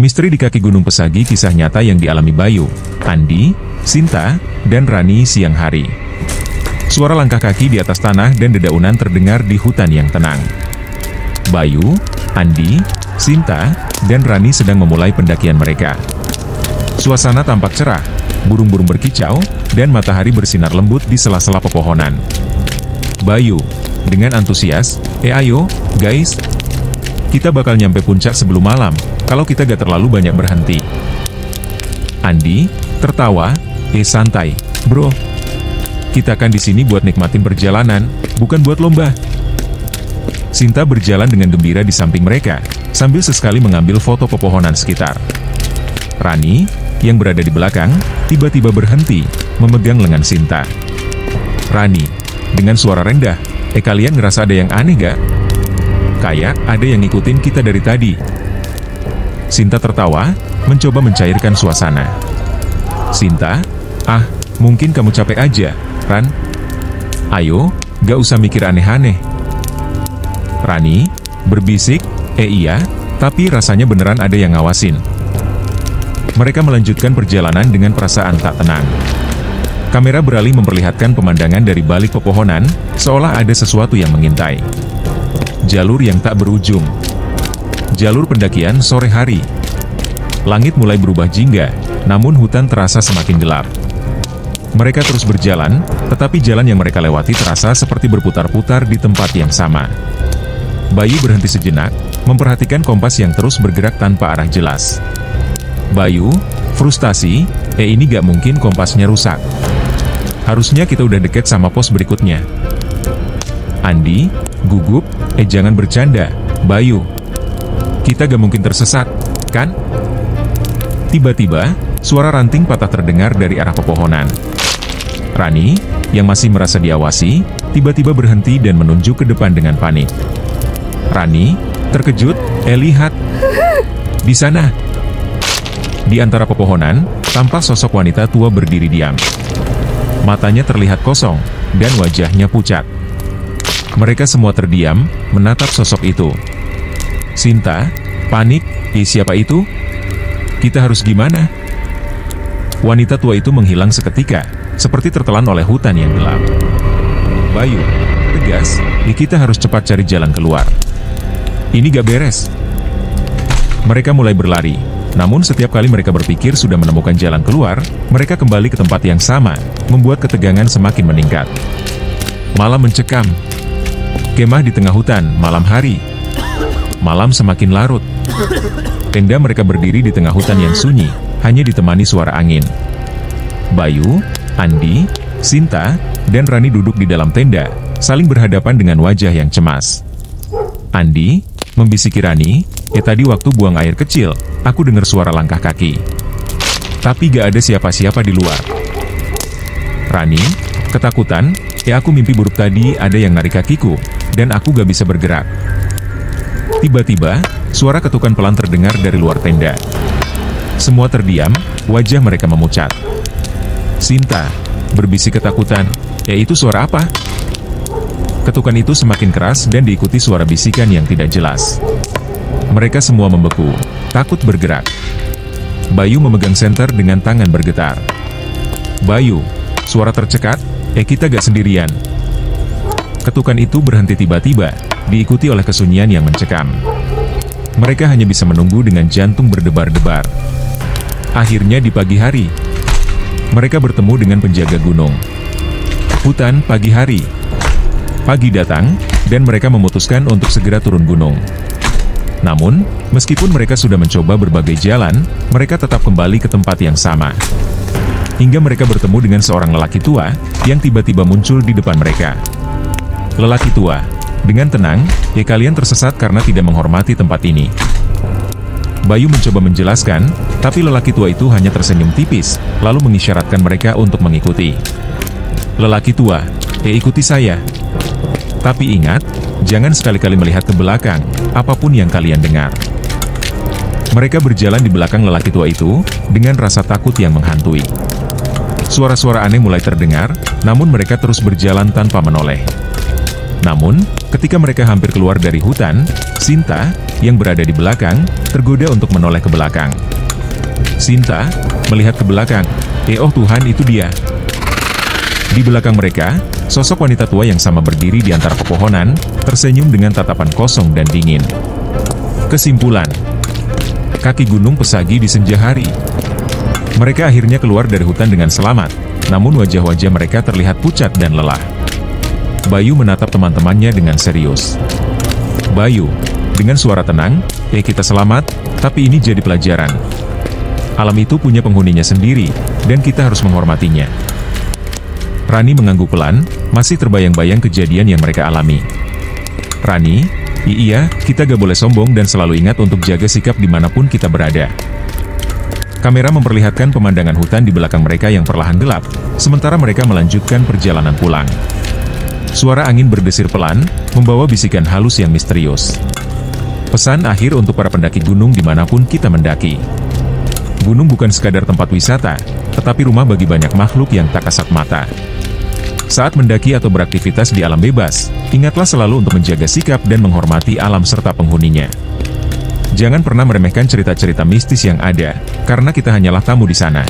Misteri di kaki Gunung Pesagi, kisah nyata yang dialami Bayu, Andi, Sinta, dan Rani siang hari. Suara langkah kaki di atas tanah dan dedaunan terdengar di hutan yang tenang. Bayu, Andi, Sinta, dan Rani sedang memulai pendakian mereka. Suasana tampak cerah, burung-burung berkicau, dan matahari bersinar lembut di sela-sela pepohonan. Bayu, dengan antusias, ayo, guys. Kita bakal nyampe puncak sebelum malam, kalau kita gak terlalu banyak berhenti. Andi, tertawa, santai, bro. Kita kan di sini buat nikmatin perjalanan, bukan buat lomba. Sinta berjalan dengan gembira di samping mereka, sambil sesekali mengambil foto pepohonan sekitar. Rani, yang berada di belakang, tiba-tiba berhenti, memegang lengan Sinta. Rani, dengan suara rendah, kalian ngerasa ada yang aneh gak? Kayak ada yang ngikutin kita dari tadi. Sinta tertawa, mencoba mencairkan suasana. Sinta, mungkin kamu capek aja, Ran. Ayo, gak usah mikir aneh-aneh. Rani, berbisik, iya, tapi rasanya beneran ada yang ngawasin. Mereka melanjutkan perjalanan dengan perasaan tak tenang. Kamera beralih memperlihatkan pemandangan dari balik pepohonan, seolah ada sesuatu yang mengintai. Jalur yang tak berujung. Jalur pendakian sore hari. Langit mulai berubah jingga, namun hutan terasa semakin gelap. Mereka terus berjalan, tetapi jalan yang mereka lewati terasa seperti berputar-putar di tempat yang sama. Bayu berhenti sejenak, memperhatikan kompas yang terus bergerak tanpa arah jelas. Bayu, frustasi, ini gak mungkin kompasnya rusak. Harusnya kita udah deket sama pos berikutnya. Andi, gugup, jangan bercanda, Bayu. Kita gak mungkin tersesat, kan? Tiba-tiba, suara ranting patah terdengar dari arah pepohonan. Rani, yang masih merasa diawasi, tiba-tiba berhenti dan menunjuk ke depan dengan panik. Rani, terkejut, lihat. Di sana. Di antara pepohonan, tampak sosok wanita tua berdiri diam. Matanya terlihat kosong, dan wajahnya pucat. Mereka semua terdiam, menatap sosok itu. Sinta, panik, siapa itu? Kita harus gimana? Wanita tua itu menghilang seketika, seperti tertelan oleh hutan yang gelap. Bayu, tegas, kita harus cepat cari jalan keluar. Ini gak beres. Mereka mulai berlari, namun setiap kali mereka berpikir sudah menemukan jalan keluar, mereka kembali ke tempat yang sama, membuat ketegangan semakin meningkat. Malam mencekam. Kemah di tengah hutan, malam hari. Malam semakin larut. Tenda mereka berdiri di tengah hutan yang sunyi, hanya ditemani suara angin. Bayu, Andi, Sinta, dan Rani duduk di dalam tenda, saling berhadapan dengan wajah yang cemas. Andi, membisiki Rani, tadi waktu buang air kecil, aku dengar suara langkah kaki. Tapi gak ada siapa-siapa di luar. Rani, ketakutan, aku mimpi buruk tadi ada yang narik kakiku, dan aku gak bisa bergerak. Tiba-tiba, suara ketukan pelan terdengar dari luar tenda. Semua terdiam, wajah mereka memucat. Sinta, berbisik ketakutan, itu suara apa? Ketukan itu semakin keras dan diikuti suara bisikan yang tidak jelas. Mereka semua membeku, takut bergerak. Bayu memegang senter dengan tangan bergetar. Bayu, suara tercekat, kita gak sendirian. Ketukan itu berhenti tiba-tiba, diikuti oleh kesunyian yang mencekam. Mereka hanya bisa menunggu dengan jantung berdebar-debar. Akhirnya di pagi hari, mereka bertemu dengan penjaga gunung. Hutan pagi hari. Pagi datang, dan mereka memutuskan untuk segera turun gunung. Namun, meskipun mereka sudah mencoba berbagai jalan, mereka tetap kembali ke tempat yang sama. Hingga mereka bertemu dengan seorang lelaki tua, yang tiba-tiba muncul di depan mereka. Lelaki tua, dengan tenang, kalian tersesat karena tidak menghormati tempat ini. Bayu mencoba menjelaskan, tapi lelaki tua itu hanya tersenyum tipis, lalu mengisyaratkan mereka untuk mengikuti. Lelaki tua, ikuti saya. Tapi ingat, jangan sekali-kali melihat ke belakang, apapun yang kalian dengar. Mereka berjalan di belakang lelaki tua itu, dengan rasa takut yang menghantui. Suara-suara aneh mulai terdengar, namun mereka terus berjalan tanpa menoleh. Namun, ketika mereka hampir keluar dari hutan, Sinta, yang berada di belakang, tergoda untuk menoleh ke belakang. Sinta melihat ke belakang. Oh Tuhan, itu dia. Di belakang mereka, sosok wanita tua yang sama berdiri di antara pepohonan, tersenyum dengan tatapan kosong dan dingin. Kesimpulan, kaki gunung pesagi di senja hari. Mereka akhirnya keluar dari hutan dengan selamat, namun wajah-wajah mereka terlihat pucat dan lelah. Bayu menatap teman-temannya dengan serius. Bayu, dengan suara tenang, kita selamat, tapi ini jadi pelajaran. Alam itu punya penghuninya sendiri, dan kita harus menghormatinya. Rani mengangguk pelan, masih terbayang-bayang kejadian yang mereka alami. Rani, iya, kita gak boleh sombong dan selalu ingat untuk jaga sikap dimanapun kita berada. Kamera memperlihatkan pemandangan hutan di belakang mereka yang perlahan gelap, sementara mereka melanjutkan perjalanan pulang. Suara angin berdesir pelan, membawa bisikan halus yang misterius. Pesan akhir untuk para pendaki gunung dimanapun kita mendaki. Gunung bukan sekadar tempat wisata, tetapi rumah bagi banyak makhluk yang tak kasat mata. Saat mendaki atau beraktivitas di alam bebas, ingatlah selalu untuk menjaga sikap dan menghormati alam serta penghuninya. Jangan pernah meremehkan cerita-cerita mistis yang ada, karena kita hanyalah tamu di sana.